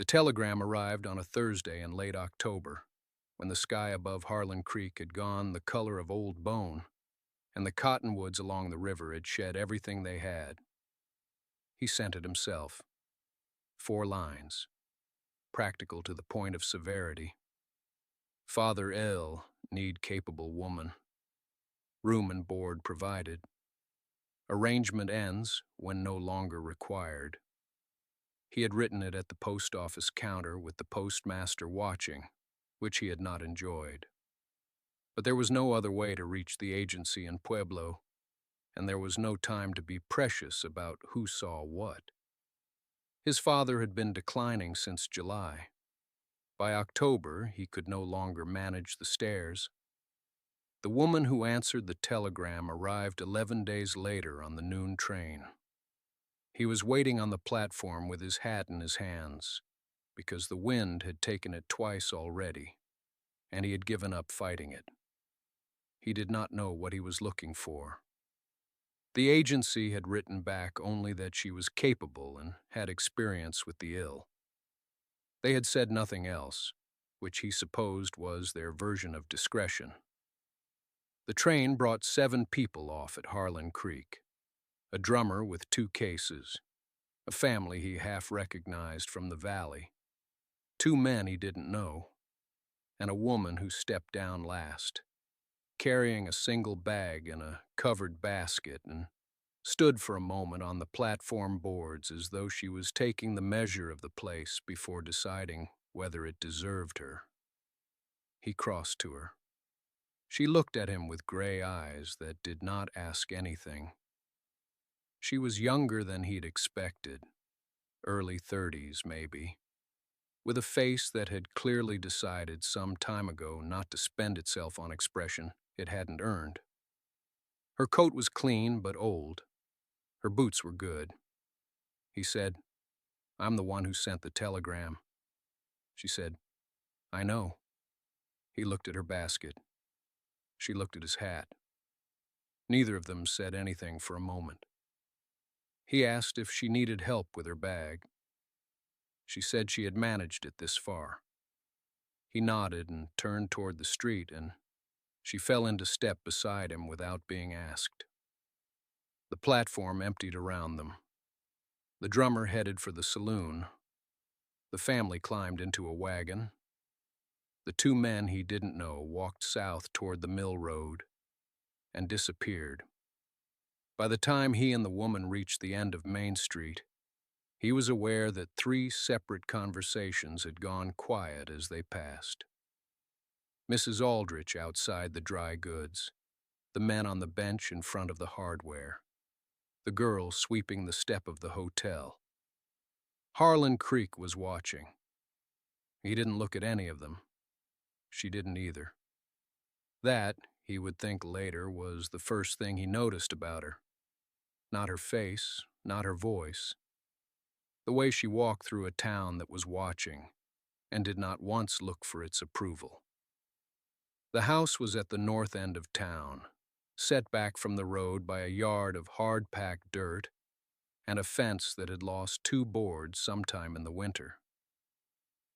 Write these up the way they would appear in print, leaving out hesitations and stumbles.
The telegram arrived on a Thursday in late October, when the sky above Harlan Creek had gone the color of old bone, and the cottonwoods along the river had shed everything they had. He sent it himself. 4 lines, practical to the point of severity. Father ill, need capable woman. Room and board provided. Arrangement ends when no longer required. He had written it at the post office counter with the postmaster watching, which he had not enjoyed. But there was no other way to reach the agency in Pueblo, and there was no time to be precious about who saw what. His father had been declining since July. By October, he could no longer manage the stairs. The woman who answered the telegram arrived 11 days later on the noon train. He was waiting on the platform with his hat in his hands, because the wind had taken it twice already, and he had given up fighting it. He did not know what he was looking for. The agency had written back only that she was capable and had experience with the ill. They had said nothing else, which he supposed was their version of discretion. The train brought 7 people off at Harlan Creek. A drummer with 2 cases, a family he half recognized from the valley, 2 men he didn't know, and a woman who stepped down last, carrying a single bag in a covered basket, and stood for a moment on the platform boards as though she was taking the measure of the place before deciding whether it deserved her. He crossed to her. She looked at him with gray eyes that did not ask anything. She was younger than he'd expected, early 30s maybe, with a face that had clearly decided some time ago not to spend itself on expression it hadn't earned. Her coat was clean but old. Her boots were good. He said, "I'm the one who sent the telegram." She said, "I know." He looked at her basket. She looked at his hat. Neither of them said anything for a moment. He asked if she needed help with her bag. She said she had managed it this far. He nodded and turned toward the street, and she fell into step beside him without being asked. The platform emptied around them. The drummer headed for the saloon. The family climbed into a wagon. The 2 men he didn't know walked south toward the mill road and disappeared. By the time he and the woman reached the end of Main Street, he was aware that 3 separate conversations had gone quiet as they passed. Mrs. Aldrich outside the dry goods, the men on the bench in front of the hardware, the girl sweeping the step of the hotel. Harlan Creek was watching. He didn't look at any of them. She didn't either. That, he would think later, was the first thing he noticed about her. Not her face, not her voice. The way she walked through a town that was watching and did not once look for its approval. The house was at the north end of town, set back from the road by a yard of hard-packed dirt and a fence that had lost 2 boards sometime in the winter.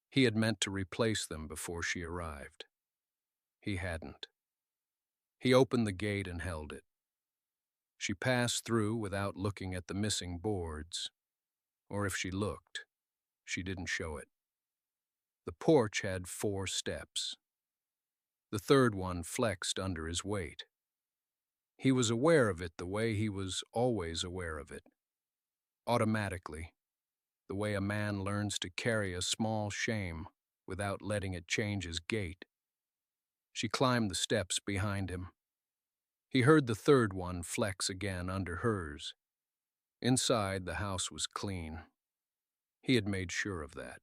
He had meant to replace them before she arrived. He hadn't. He opened the gate and held it. She passed through without looking at the missing boards, or if she looked, she didn't show it. The porch had 4 steps. The third one flexed under his weight. He was aware of it the way he was always aware of it. Automatically, the way a man learns to carry a small shame without letting it change his gait. She climbed the steps behind him. He heard the third one flex again under hers. Inside, the house was clean. He had made sure of that.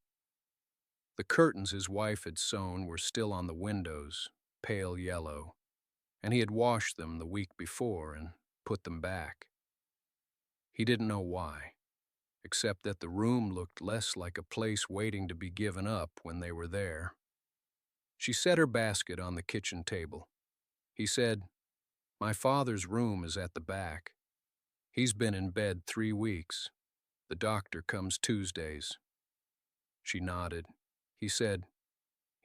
The curtains his wife had sewn were still on the windows, pale yellow, and he had washed them the week before and put them back. He didn't know why, except that the room looked less like a place waiting to be given up when they were there. She set her basket on the kitchen table. He said, "My father's room is at the back. He's been in bed 3 weeks. The doctor comes Tuesdays." She nodded. He said,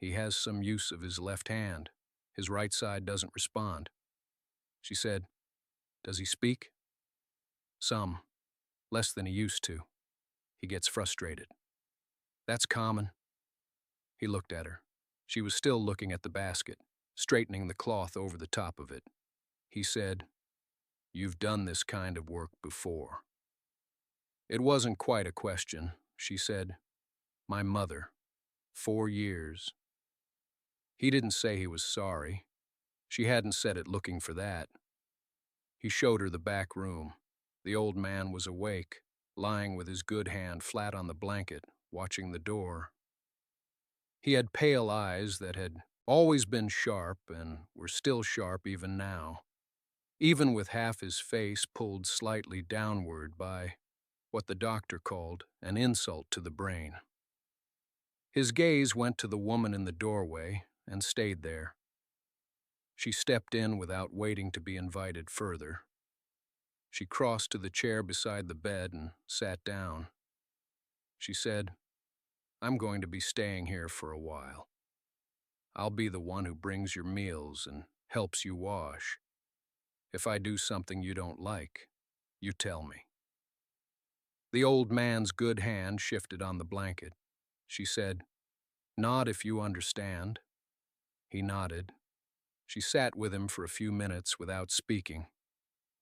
"He has some use of his left hand. His right side doesn't respond." She said, "Does he speak?" "Some. Less than he used to. He gets frustrated." "That's common." He looked at her. She was still looking at the basket, straightening the cloth over the top of it. He said, "You've done this kind of work before." It wasn't quite a question. She said, "My mother. 4 years." He didn't say he was sorry. She hadn't said it looking for that. He showed her the back room. The old man was awake, lying with his good hand flat on the blanket, watching the door. He had pale eyes that had always been sharp and were still sharp even now, even with half his face pulled slightly downward by what the doctor called an insult to the brain. His gaze went to the woman in the doorway and stayed there. She stepped in without waiting to be invited further. She crossed to the chair beside the bed and sat down. She said, "I'm going to be staying here for a while. I'll be the one who brings your meals and helps you wash. If I do something you don't like, you tell me." The old man's good hand shifted on the blanket. She said, "Nod if you understand." He nodded. She sat with him for a few minutes without speaking,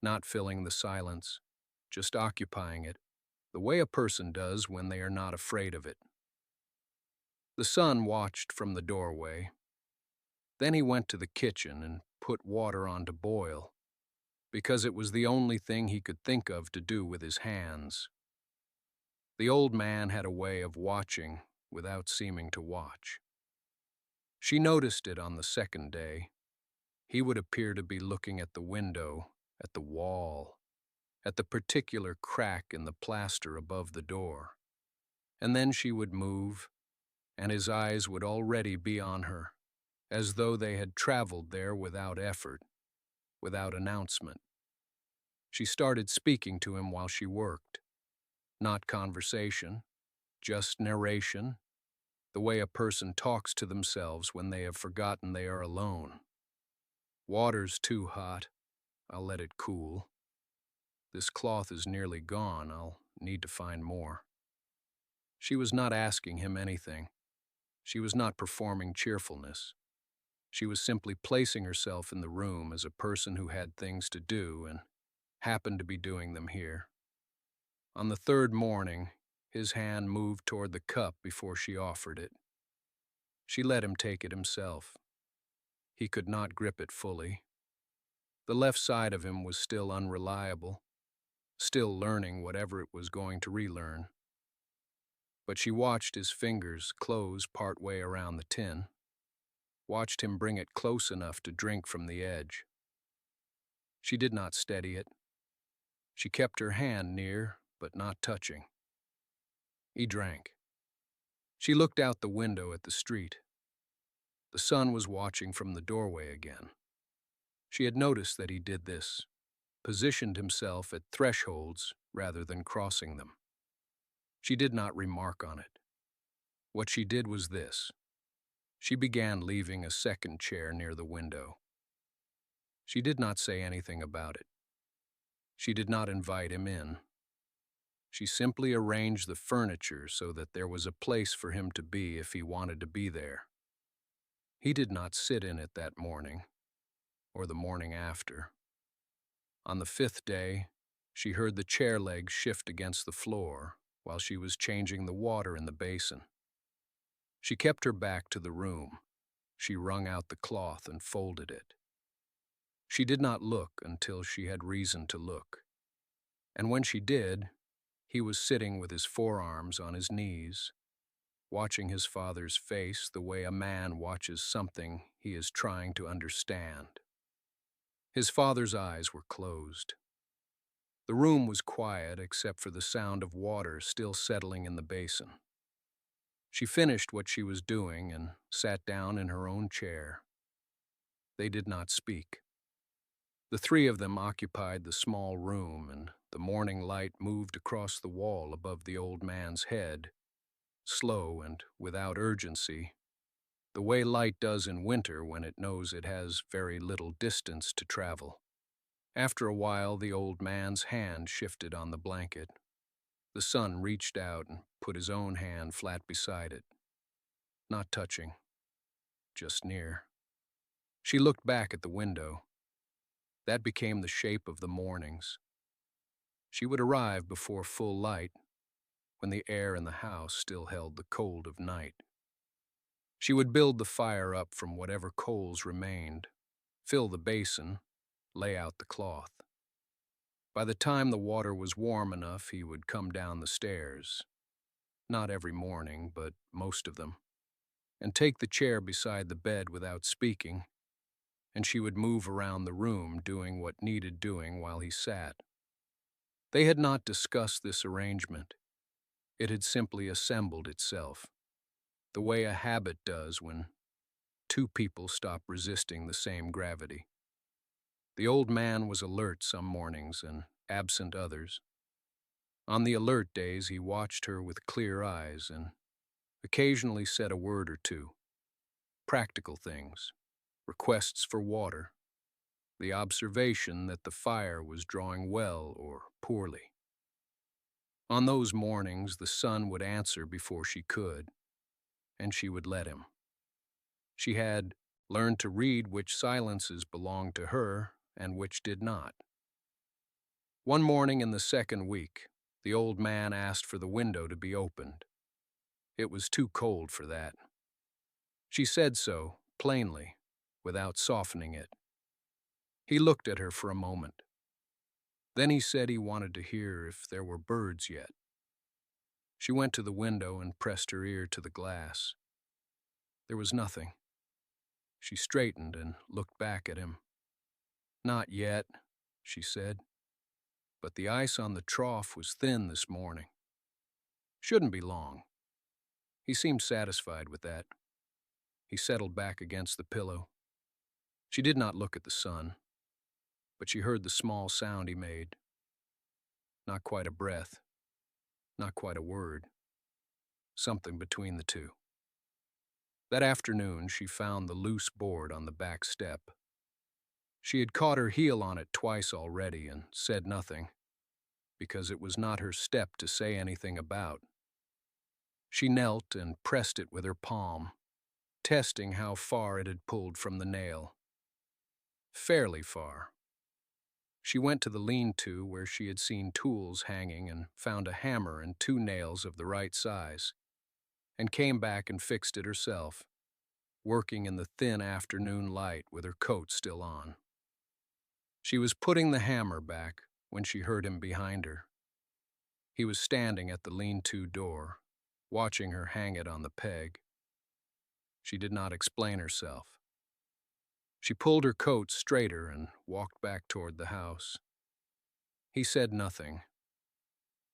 not filling the silence, just occupying it, the way a person does when they are not afraid of it. The son watched from the doorway. Then he went to the kitchen and put water on to boil, because it was the only thing he could think of to do with his hands. The old man had a way of watching without seeming to watch. She noticed it on the second day. He would appear to be looking at the window, at the wall, at the particular crack in the plaster above the door. And then she would move, and his eyes would already be on her, as though they had traveled there without effort, without announcement. She started speaking to him while she worked. Not conversation, just narration, the way a person talks to themselves when they have forgotten they are alone. "Water's too hot. I'll let it cool. This cloth is nearly gone. I'll need to find more." She was not asking him anything. She was not performing cheerfulness. She was simply placing herself in the room as a person who had things to do and happened to be doing them here. On the third morning, his hand moved toward the cup before she offered it. She let him take it himself. He could not grip it fully. The left side of him was still unreliable, still learning whatever it was going to relearn. But she watched his fingers close partway around the tin, watched him bring it close enough to drink from the edge. She did not steady it. She kept her hand near, but not touching. He drank. She looked out the window at the street. The sun was watching from the doorway again. She had noticed that he did this, positioned himself at thresholds rather than crossing them. She did not remark on it. What she did was this. She began leaving a second chair near the window. She did not say anything about it. She did not invite him in. She simply arranged the furniture so that there was a place for him to be if he wanted to be there. He did not sit in it that morning, or the morning after. On the fifth day, she heard the chair legs shift against the floor while she was changing the water in the basin. She kept her back to the room. She wrung out the cloth and folded it. She did not look until she had reason to look. And when she did, he was sitting with his forearms on his knees, watching his father's face the way a man watches something he is trying to understand. His father's eyes were closed. The room was quiet except for the sound of water still settling in the basin. She finished what she was doing and sat down in her own chair. They did not speak. The three of them occupied the small room, and the morning light moved across the wall above the old man's head, slow and without urgency, the way light does in winter when it knows it has very little distance to travel. After a while, the old man's hand shifted on the blanket. The son reached out and put his own hand flat beside it, not touching, just near. She looked back at the window. That became the shape of the mornings. She would arrive before full light, when the air in the house still held the cold of night. She would build the fire up from whatever coals remained, fill the basin, lay out the cloth. By the time the water was warm enough, he would come down the stairs, not every morning, but most of them, and take the chair beside the bed without speaking, and she would move around the room doing what needed doing while he sat. They had not discussed this arrangement. It had simply assembled itself, the way a habit does when two people stop resisting the same gravity. The old man was alert some mornings and absent others. On the alert days, he watched her with clear eyes and occasionally said a word or two. Practical things, requests for water, the observation that the fire was drawing well or poorly. On those mornings, the son would answer before she could, and she would let him. She had learned to read which silences belonged to her and which did not. One morning in the second week, the old man asked for the window to be opened. It was too cold for that. She said so, plainly, without softening it. He looked at her for a moment. Then he said he wanted to hear if there were birds yet. She went to the window and pressed her ear to the glass. There was nothing. She straightened and looked back at him. "Not yet," she said, "but the ice on the trough was thin this morning. Shouldn't be long." He seemed satisfied with that. He settled back against the pillow. She did not look at the sun, but she heard the small sound he made. Not quite a breath, not quite a word. Something between the two. That afternoon, she found the loose board on the back step. She had caught her heel on it twice already and said nothing, because it was not her step to say anything about. She knelt and pressed it with her palm, testing how far it had pulled from the nail. Fairly far. She went to the lean-to where she had seen tools hanging and found a hammer and 2 nails of the right size, and came back and fixed it herself, working in the thin afternoon light with her coat still on. She was putting the hammer back when she heard him behind her. He was standing at the lean-to door, watching her hang it on the peg. She did not explain herself. She pulled her coat straighter and walked back toward the house. He said nothing,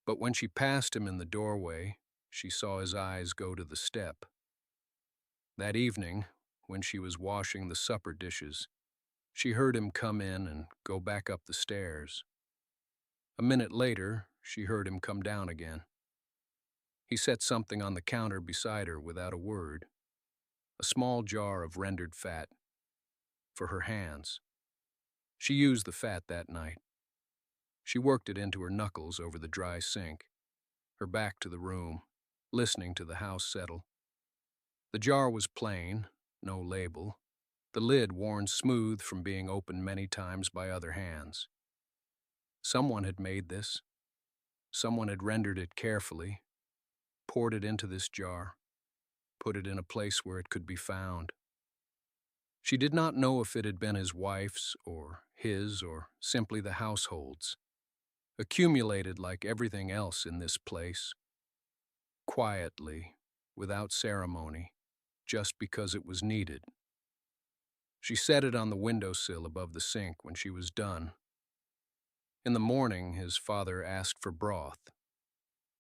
but when she passed him in the doorway, she saw his eyes go to the step. That evening, when she was washing the supper dishes, she heard him come in and go back up the stairs. A minute later, she heard him come down again. He set something on the counter beside her without a word, a small jar of rendered fat, for her hands. She used the fat that night. She worked it into her knuckles over the dry sink, her back to the room, listening to the house settle. The jar was plain, no label, the lid worn smooth from being opened many times by other hands. Someone had made this. Someone had rendered it carefully, poured it into this jar, put it in a place where it could be found. She did not know if it had been his wife's or his or simply the household's, accumulated like everything else in this place, quietly, without ceremony, just because it was needed. She set it on the windowsill above the sink when she was done. In the morning, his father asked for broth.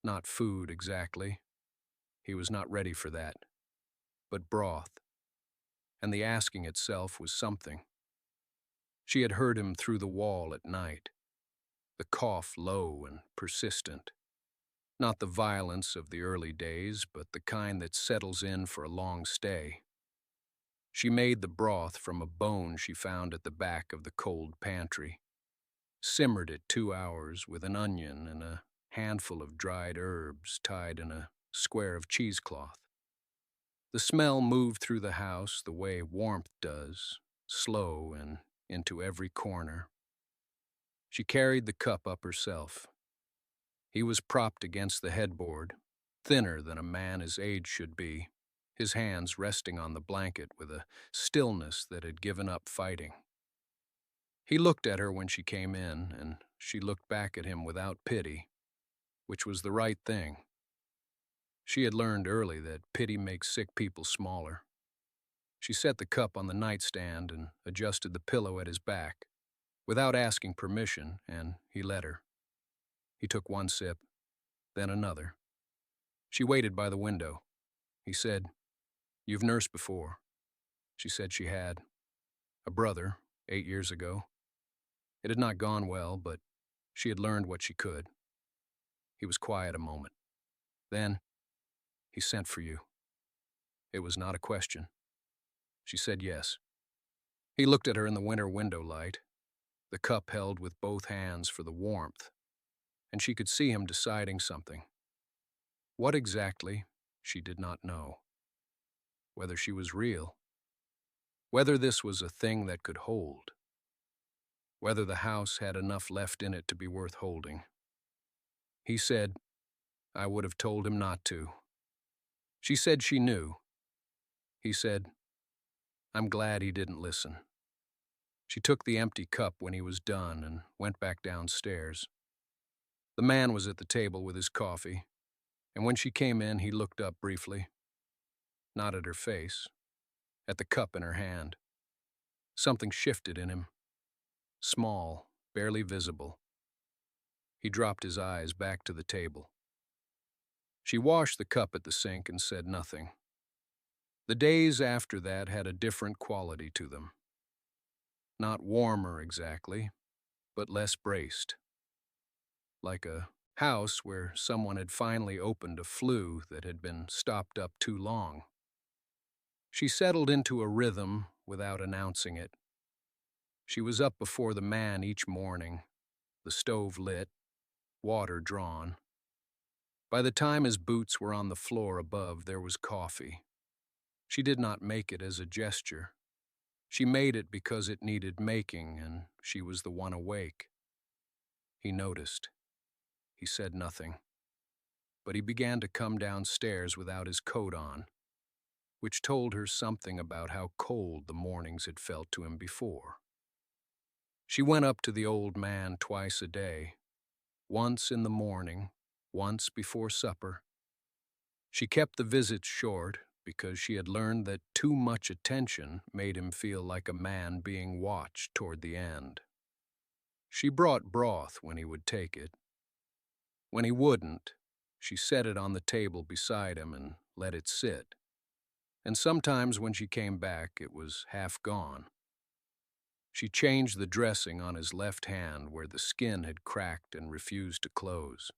Not food exactly. He was not ready for that, but broth. And the asking itself was something. She had heard him through the wall at night, the cough low and persistent. Not the violence of the early days, but the kind that settles in for a long stay. She made the broth from a bone she found at the back of the cold pantry, simmered it 2 hours with an onion and a handful of dried herbs tied in a square of cheesecloth. The smell moved through the house the way warmth does, slow and into every corner. She carried the cup up herself. He was propped against the headboard, thinner than a man his age should be, his hands resting on the blanket with a stillness that had given up fighting. He looked at her when she came in, and she looked back at him without pity, which was the right thing. She had learned early that pity makes sick people smaller. She set the cup on the nightstand and adjusted the pillow at his back, without asking permission, and he let her. He took one sip, then another. She waited by the window. He said, "You've nursed before." She said she had. A brother, 8 years ago. It had not gone well, but she had learned what she could. He was quiet a moment. Then, "He sent for you." It was not a question. She said yes. He looked at her in the winter window light, the cup held with both hands for the warmth, and she could see him deciding something. What exactly, she did not know. Whether she was real. Whether this was a thing that could hold. Whether the house had enough left in it to be worth holding. He said, "I would have told him not to." She said she knew. He said, "I'm glad he didn't listen." She took the empty cup when he was done and went back downstairs. The man was at the table with his coffee, and when she came in, he looked up briefly. Not at her face, at the cup in her hand. Something shifted in him. Small, barely visible. He dropped his eyes back to the table. She washed the cup at the sink and said nothing. The days after that had a different quality to them. Not warmer exactly, but less braced. Like a house where someone had finally opened a flue that had been stopped up too long. She settled into a rhythm without announcing it. She was up before the man each morning, the stove lit, water drawn. By the time his boots were on the floor above, there was coffee. She did not make it as a gesture. She made it because it needed making, and she was the one awake. He noticed. He said nothing. But he began to come downstairs without his coat on, which told her something about how cold the mornings had felt to him before. She went up to the old man twice a day, once in the morning, once before supper. She kept the visits short because she had learned that too much attention made him feel like a man being watched toward the end. She brought broth when he would take it. When he wouldn't, she set it on the table beside him and let it sit. And sometimes when she came back, it was half gone. She changed the dressing on his left hand where the skin had cracked and refused to close.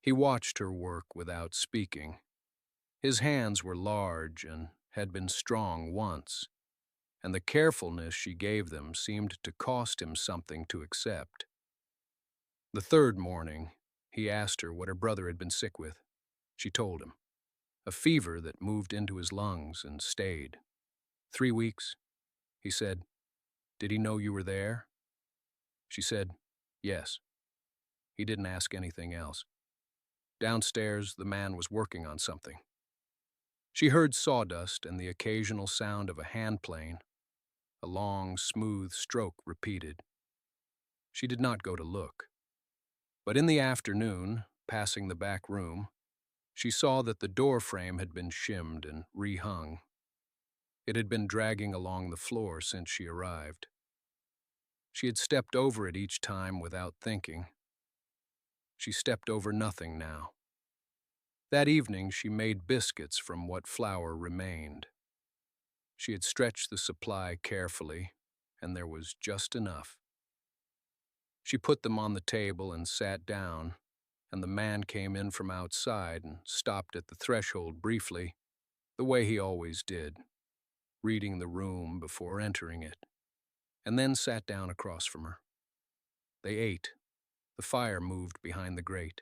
He watched her work without speaking. His hands were large and had been strong once, and the carefulness she gave them seemed to cost him something to accept. The third morning, he asked her what her brother had been sick with. She told him. A fever that moved into his lungs and stayed. 3 weeks, he said. Did he know you were there? She said, yes. He didn't ask anything else. Downstairs, the man was working on something. She heard sawdust and the occasional sound of a hand plane, a long, smooth stroke repeated. She did not go to look. But in the afternoon, passing the back room, she saw that the door frame had been shimmed and rehung. It had been dragging along the floor since she arrived. She had stepped over it each time without thinking. She stepped over nothing now. That evening she made biscuits from what flour remained. She had stretched the supply carefully, and there was just enough. She put them on the table and sat down, and the man came in from outside and stopped at the threshold briefly, the way he always did, reading the room before entering it, and then sat down across from her. They ate. The fire moved behind the grate.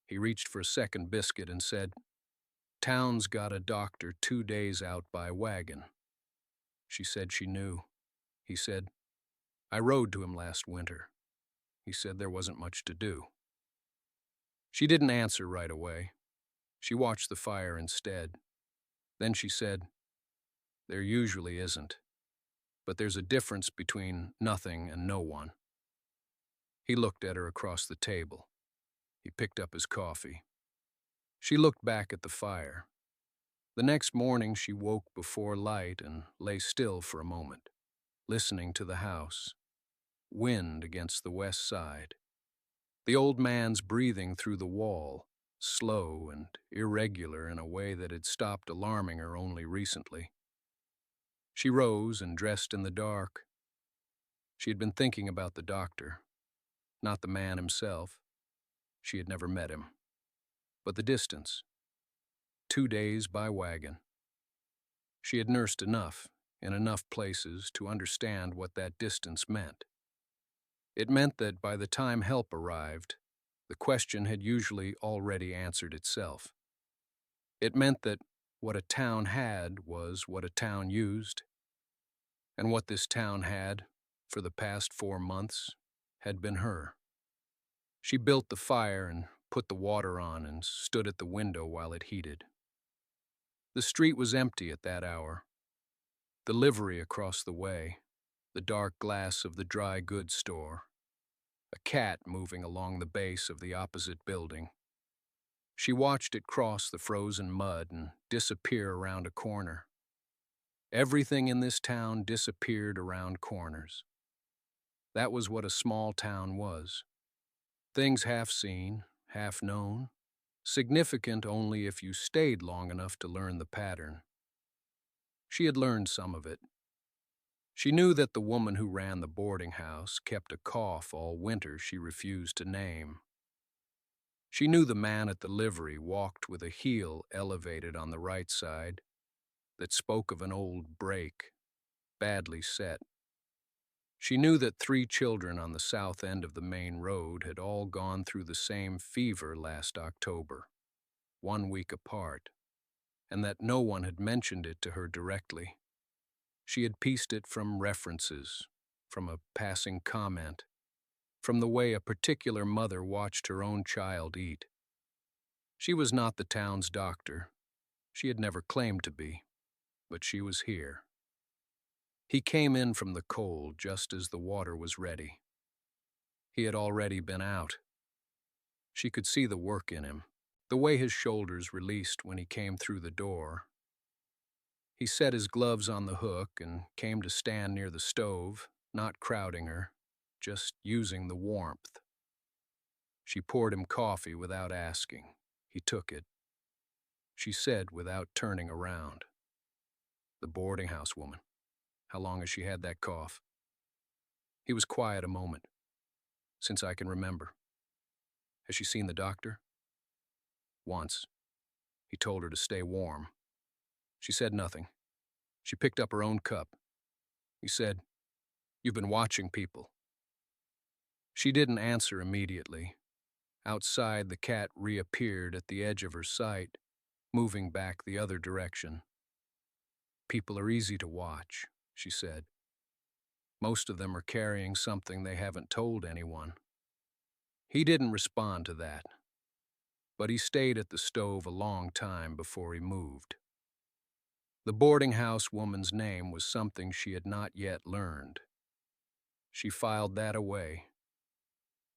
He reached for a second biscuit and said, "Town's got a doctor 2 days out by wagon." She said she knew. He said, "I rode to him last winter." He said there wasn't much to do. She didn't answer right away. She watched the fire instead. Then she said, "There usually isn't, but there's a difference between nothing and no one." He looked at her across the table. He picked up his coffee. She looked back at the fire. The next morning she woke before light and lay still for a moment, listening to the house. Wind against the west side. The old man's breathing through the wall, slow and irregular in a way that had stopped alarming her only recently. She rose and dressed in the dark. She had been thinking about the doctor, not the man himself. She had never met him. But the distance. 2 days by wagon. She had nursed enough, in enough places, to understand what that distance meant. It meant that by the time help arrived, the question had usually already answered itself. It meant that what a town had was what a town used, and what this town had, for the past 4 months, had been her. She built the fire and put the water on and stood at the window while it heated. The street was empty at that hour. The livery across the way, the dark glass of the dry goods store, a cat moving along the base of the opposite building. She watched it cross the frozen mud and disappear around a corner. Everything in this town disappeared around corners. That was what a small town was. Things half seen, half known, significant only if you stayed long enough to learn the pattern. She had learned some of it. She knew that the woman who ran the boarding house kept a cough all winter she refused to name. She knew the man at the livery walked with a heel elevated on the right side that spoke of an old break, badly set. She knew that 3 children on the south end of the main road had all gone through the same fever last October, 1 week apart, and that no one had mentioned it to her directly. She had pieced it from references, from a passing comment, from the way a particular mother watched her own child eat. She was not the town's doctor. She had never claimed to be, but she was here. He came in from the cold just as the water was ready. He had already been out. She could see the work in him, the way his shoulders released when he came through the door. He set his gloves on the hook and came to stand near the stove, not crowding her, just using the warmth. She poured him coffee without asking. He took it. She said without turning around, "The boarding house woman. How long has she had that cough?" He was quiet a moment. "Since I can remember." "Has she seen the doctor?" "Once. He told her to stay warm." She said nothing. She picked up her own cup. He said, "You've been watching people." She didn't answer immediately. Outside, the cat reappeared at the edge of her sight, moving back the other direction. "People are easy to watch," she said. "Most of them are carrying something they haven't told anyone." He didn't respond to that, but he stayed at the stove a long time before he moved. The boarding house woman's name was something she had not yet learned. She filed that away.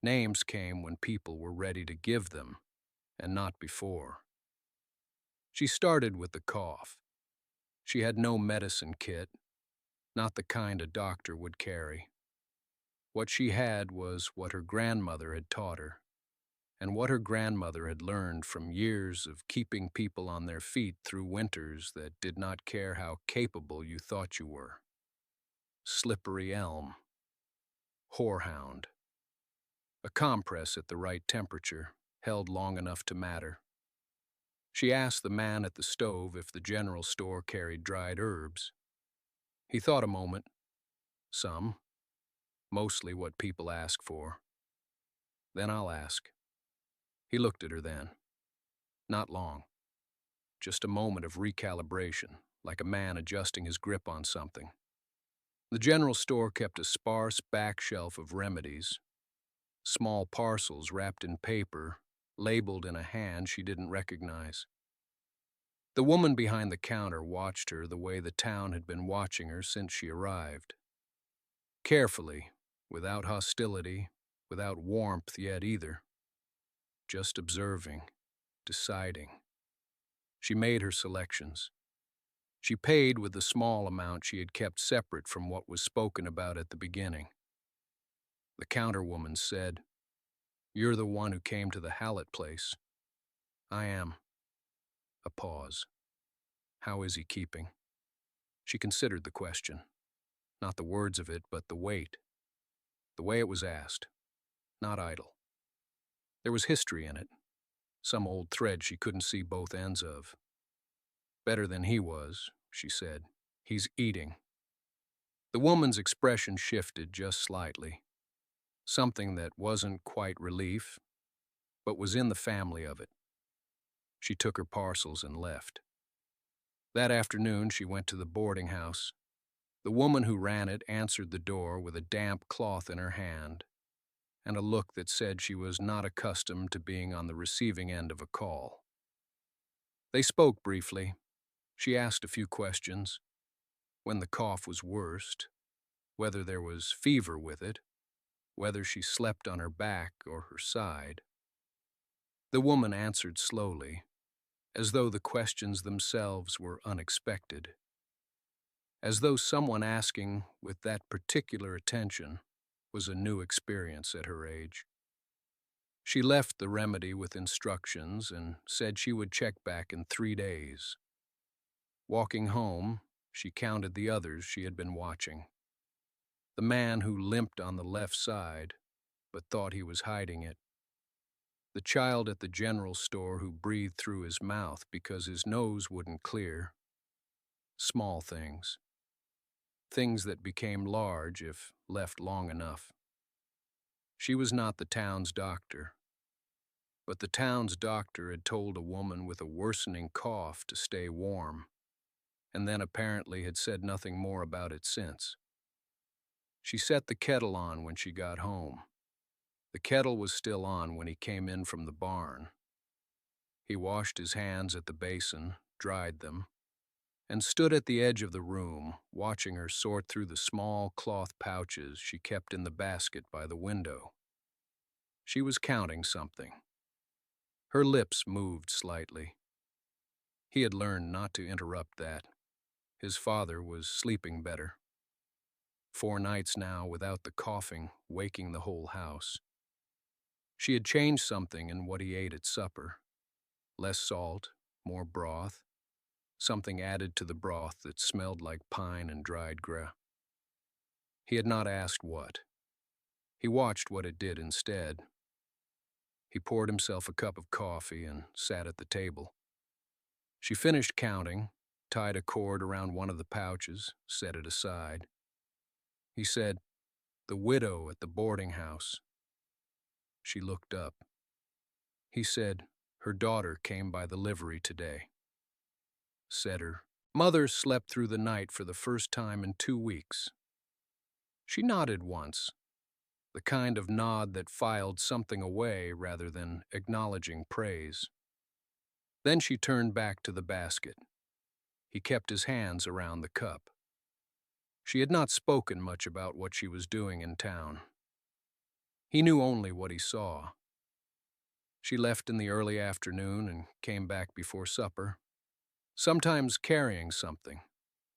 Names came when people were ready to give them, and not before. She started with the cough. She had no medicine kit, not the kind a doctor would carry. What she had was what her grandmother had taught her, and what her grandmother had learned from years of keeping people on their feet through winters that did not care how capable you thought you were. Slippery elm. Horehound. A compress at the right temperature, held long enough to matter. She asked the man at the stove if the general store carried dried herbs. He thought a moment. Some. Mostly what people ask for. Then I'll ask. He looked at her then. Not long. Just a moment of recalibration, like a man adjusting his grip on something. The general store kept a sparse back shelf of remedies, small parcels wrapped in paper, labeled in a hand she didn't recognize. The woman behind the counter watched her the way the town had been watching her since she arrived. Carefully, without hostility, without warmth yet either. Just observing, deciding. She made her selections. She paid with the small amount she had kept separate from what was spoken about at the beginning. The counterwoman said, "You're the one who came to the Hallett place." "I am." A pause. "How is he keeping?" She considered the question. Not the words of it, but the weight. The way it was asked. Not idle. There was history in it. Some old thread she couldn't see both ends of. "Better than he was," she said. "He's eating." The woman's expression shifted just slightly. Something that wasn't quite relief, but was in the family of it. She took her parcels and left. That afternoon she went to the boarding house. The woman who ran it answered the door with a damp cloth in her hand and a look that said she was not accustomed to being on the receiving end of a call. They spoke briefly. She asked a few questions. When the cough was worst, whether there was fever with it, whether she slept on her back or her side. The woman answered slowly, as though the questions themselves were unexpected, as though someone asking with that particular attention was a new experience at her age. She left the remedy with instructions and said she would check back in 3 days. Walking home, she counted the others she had been watching. The man who limped on the left side, but thought he was hiding it. The child at the general store who breathed through his mouth because his nose wouldn't clear. Small things. Things that became large if left long enough. She was not the town's doctor, but the town's doctor had told a woman with a worsening cough to stay warm, and then apparently had said nothing more about it since. She set the kettle on when she got home. The kettle was still on when he came in from the barn. He washed his hands at the basin, dried them, and stood at the edge of the room, watching her sort through the small cloth pouches she kept in the basket by the window. She was counting something. Her lips moved slightly. He had learned not to interrupt that. His father was sleeping better. 4 nights now without the coughing, waking the whole house. She had changed something in what he ate at supper. Less salt, more broth, something added to the broth that smelled like pine and dried gra. He had not asked what. He watched what it did instead. He poured himself a cup of coffee and sat at the table. She finished counting, tied a cord around one of the pouches, set it aside. He said, "The widow at the boarding house." She looked up. He said, "Her daughter came by the livery today." Said her mother slept through the night for the first time in 2 weeks. She nodded once, the kind of nod that filed something away rather than acknowledging praise. Then she turned back to the basket. He kept his hands around the cup. She had not spoken much about what she was doing in town. He knew only what he saw. She left in the early afternoon and came back before supper, sometimes carrying something,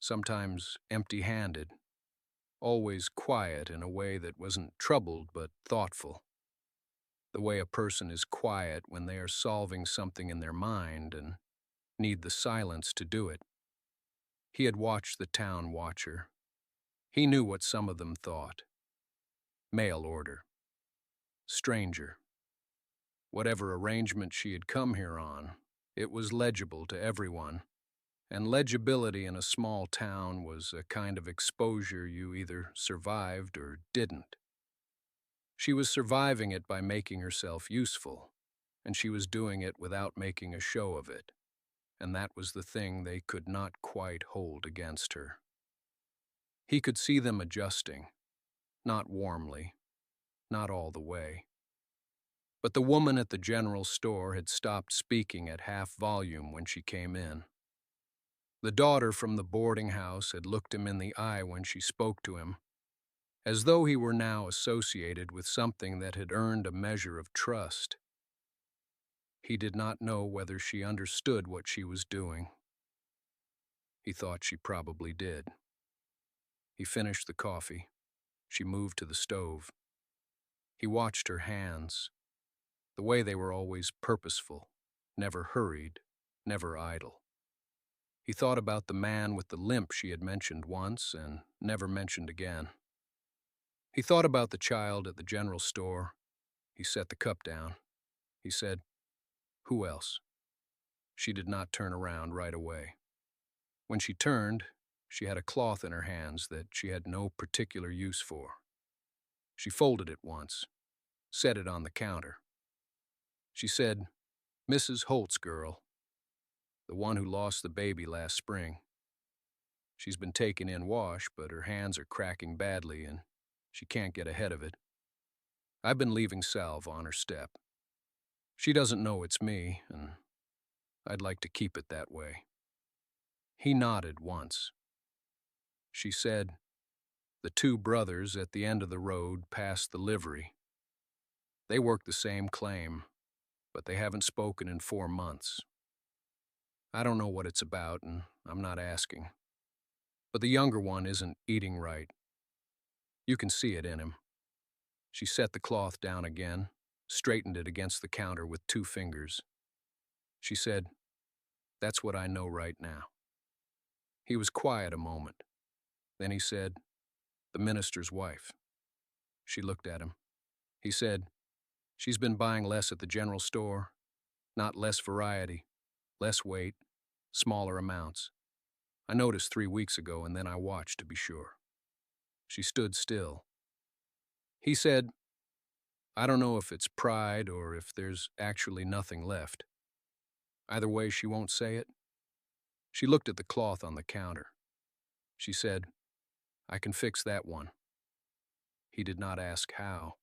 sometimes empty-handed, always quiet in a way that wasn't troubled but thoughtful. The way a person is quiet when they are solving something in their mind and need the silence to do it. He had watched the town watch her. He knew what some of them thought. Mail order. Stranger. Whatever arrangement she had come here on, it was legible to everyone, and legibility in a small town was a kind of exposure you either survived or didn't. She was surviving it by making herself useful, and she was doing it without making a show of it, and that was the thing they could not quite hold against her. He could see them adjusting, not warmly, not all the way. But the woman at the general store had stopped speaking at half volume when she came in. The daughter from the boarding house had looked him in the eye when she spoke to him, as though he were now associated with something that had earned a measure of trust. He did not know whether she understood what she was doing. He thought she probably did. He finished the coffee. She moved to the stove. He watched her hands, the way they were always purposeful, never hurried, never idle. He thought about the man with the limp she had mentioned once and never mentioned again. He thought about the child at the general store. He set the cup down. He said, "Who else?" She did not turn around right away. When she turned, she had a cloth in her hands that she had no particular use for. She folded it once, set it on the counter. She said, "Mrs. Holt's girl, the one who lost the baby last spring. She's been taken in wash, but her hands are cracking badly and she can't get ahead of it. I've been leaving salve on her step. She doesn't know it's me, and I'd like to keep it that way." He nodded once. She said, "The two brothers at the end of the road passed the livery. They work the same claim, but they haven't spoken in 4 months. I don't know what it's about, and I'm not asking. But the younger one isn't eating right. You can see it in him." She set the cloth down again, straightened it against the counter with 2 fingers. She said, "That's what I know right now." He was quiet a moment. Then he said, "The minister's wife." She looked at him. He said, "She's been buying less at the general store. Not less variety, less weight, smaller amounts. I noticed 3 weeks ago, and then I watched to be sure." She stood still. He said, "I don't know if it's pride or if there's actually nothing left. Either way, she won't say it." She looked at the cloth on the counter. She said, "I can fix that one." He did not ask how.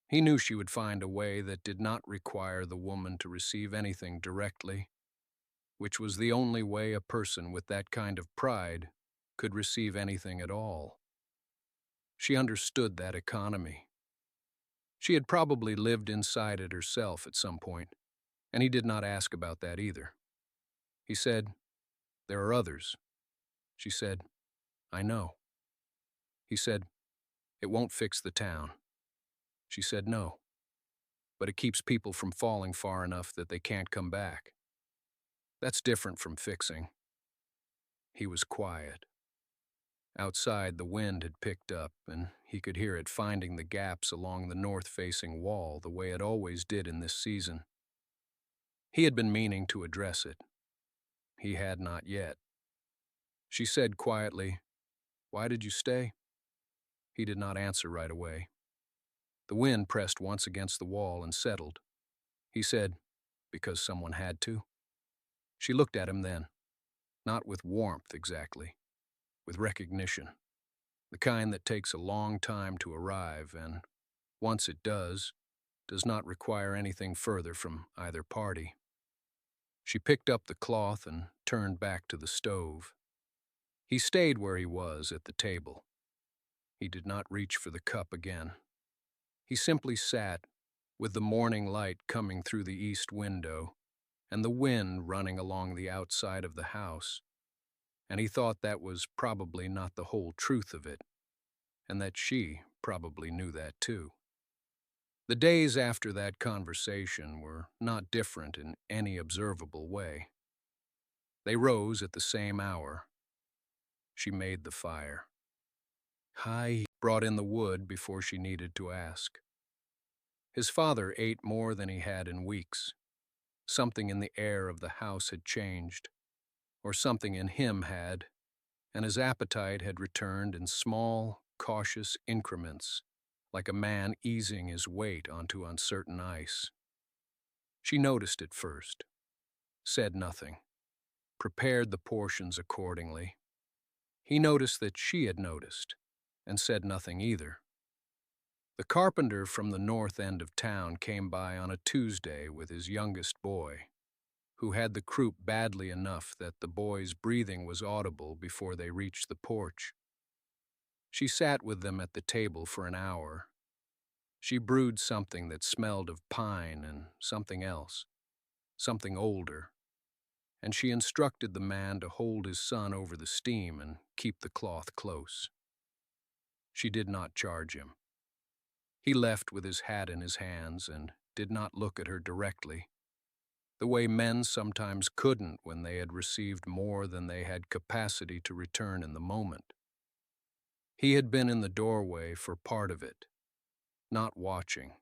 He knew she would find a way that did not require the woman to receive anything directly, which was the only way a person with that kind of pride could receive anything at all. She understood that economy. She had probably lived inside it herself at some point, and he did not ask about that either. He said, "There are others." She said, "I know." He said, "It won't fix the town." She said, "No, but it keeps people from falling far enough that they can't come back. That's different from fixing." He was quiet. Outside, the wind had picked up, and he could hear it finding the gaps along the north-facing wall the way it always did in this season. He had been meaning to address it. He had not yet. She said quietly, "Why did you stay?" He did not answer right away. The wind pressed once against the wall and settled. He said, "Because someone had to." She looked at him then, not with warmth exactly, with recognition, the kind that takes a long time to arrive and, once it does not require anything further from either party. She picked up the cloth and turned back to the stove. He stayed where he was at the table. He did not reach for the cup again. He simply sat, with the morning light coming through the east window and the wind running along the outside of the house, and he thought that was probably not the whole truth of it, and that she probably knew that too. The days after that conversation were not different in any observable way. They rose at the same hour. She made the fire. He brought in the wood before she needed to ask. His father ate more than he had in weeks. Something in the air of the house had changed, or something in him had, and his appetite had returned in small, cautious increments, like a man easing his weight onto uncertain ice. She noticed it first, said nothing, prepared the portions accordingly. He noticed that she had noticed, and said nothing either. The carpenter from the north end of town came by on a Tuesday with his youngest boy, who had the croup badly enough that the boy's breathing was audible before they reached the porch. She sat with them at the table for an hour. She brewed something that smelled of pine and something else, something older, and she instructed the man to hold his son over the steam and keep the cloth close. She did not charge him. He left with his hat in his hands and did not look at her directly, the way men sometimes couldn't when they had received more than they had capacity to return in the moment. He had been in the doorway for part of it, not watching,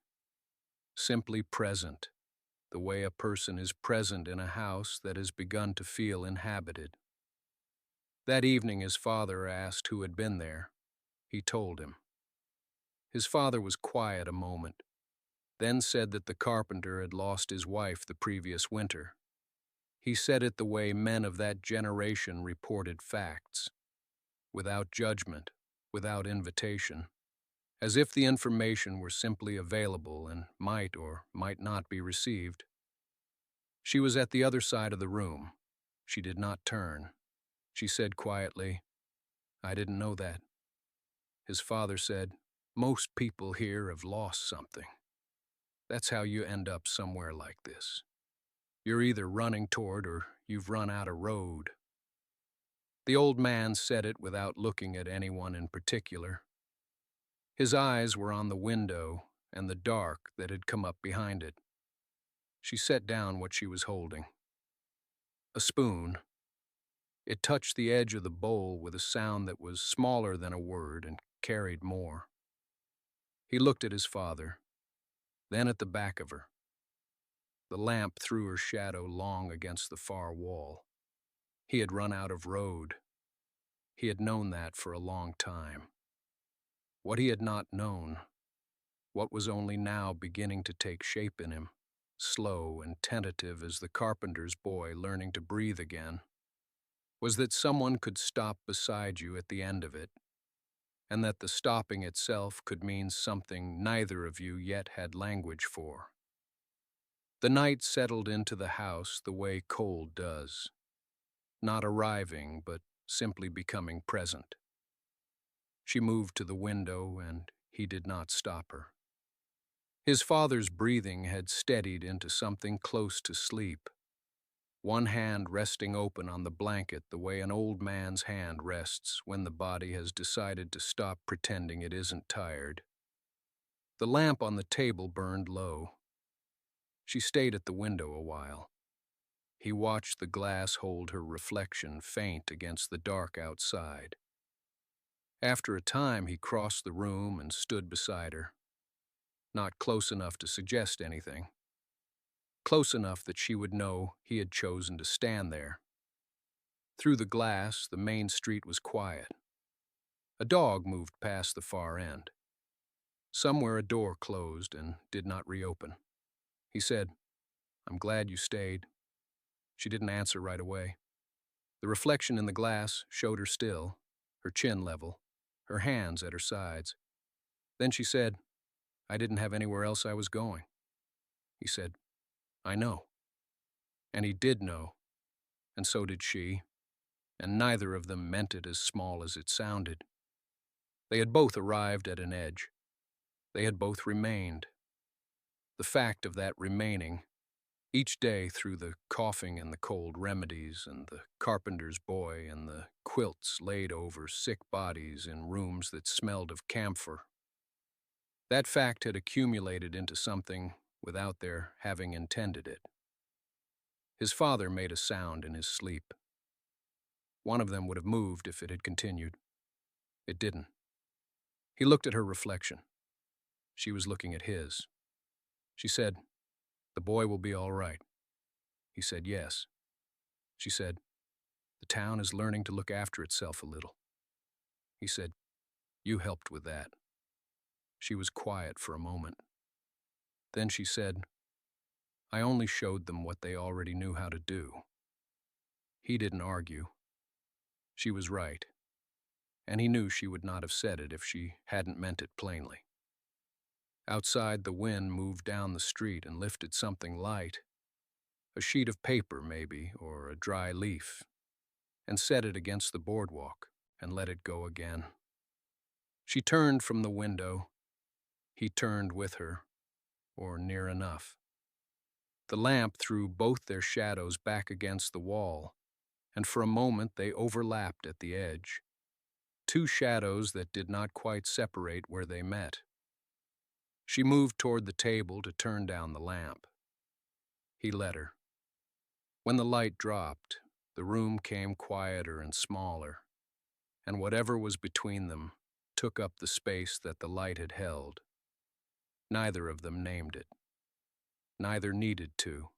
simply present, the way a person is present in a house that has begun to feel inhabited. That evening his father asked who had been there. He told him. His father was quiet a moment, then said that the carpenter had lost his wife the previous winter. He said it the way men of that generation reported facts, without judgment, without invitation, as if the information were simply available and might or might not be received. She was at the other side of the room. She did not turn. She said quietly, "I didn't know that." His father said, "Most people here have lost something. That's how you end up somewhere like this. You're either running toward or you've run out of road." The old man said it without looking at anyone in particular. His eyes were on the window and the dark that had come up behind it. She set down what she was holding. A spoon. It touched the edge of the bowl with a sound that was smaller than a word and carried more. He looked at his father, then at the back of her. The lamp threw her shadow long against the far wall. He had run out of road. He had known that for a long time. What he had not known, what was only now beginning to take shape in him, slow and tentative as the carpenter's boy learning to breathe again, was that someone could stop beside you at the end of it, and that the stopping itself could mean something neither of you yet had language for. The night settled into the house the way cold does, not arriving, but simply becoming present. She moved to the window, and he did not stop her. His father's breathing had steadied into something close to sleep, one hand resting open on the blanket the way an old man's hand rests when the body has decided to stop pretending it isn't tired. The lamp on the table burned low. She stayed at the window a while. He watched the glass hold her reflection faint against the dark outside. After a time, he crossed the room and stood beside her. Not close enough to suggest anything. Close enough that she would know he had chosen to stand there. Through the glass, the main street was quiet. A dog moved past the far end. Somewhere a door closed and did not reopen. He said, "I'm glad you stayed." She didn't answer right away. The reflection in the glass showed her still, her chin level, her hands at her sides. Then she said, "I didn't have anywhere else I was going." He said, "I know." And he did know, and so did she, and neither of them meant it as small as it sounded. They had both arrived at an edge. They had both remained. The fact of that remaining, each day through the coughing and the cold remedies and the carpenter's boy and the quilts laid over sick bodies in rooms that smelled of camphor, that fact had accumulated into something without their having intended it. His father made a sound in his sleep. One of them would have moved if it had continued. It didn't. He looked at her reflection. She was looking at his. She said, "The boy will be all right." He said, "Yes." She said, "The town is learning to look after itself a little." He said, "You helped with that." She was quiet for a moment. Then she said, "I only showed them what they already knew how to do." He didn't argue. She was right, and he knew she would not have said it if she hadn't meant it plainly. Outside, the wind moved down the street and lifted something light, a sheet of paper maybe, or a dry leaf, and set it against the boardwalk and let it go again. She turned from the window. He turned with her, or near enough. The lamp threw both their shadows back against the wall, and for a moment they overlapped at the edge, two shadows that did not quite separate where they met. She moved toward the table to turn down the lamp. He let her. When the light dropped, the room came quieter and smaller, and whatever was between them took up the space that the light had held. Neither of them named it. Neither needed to.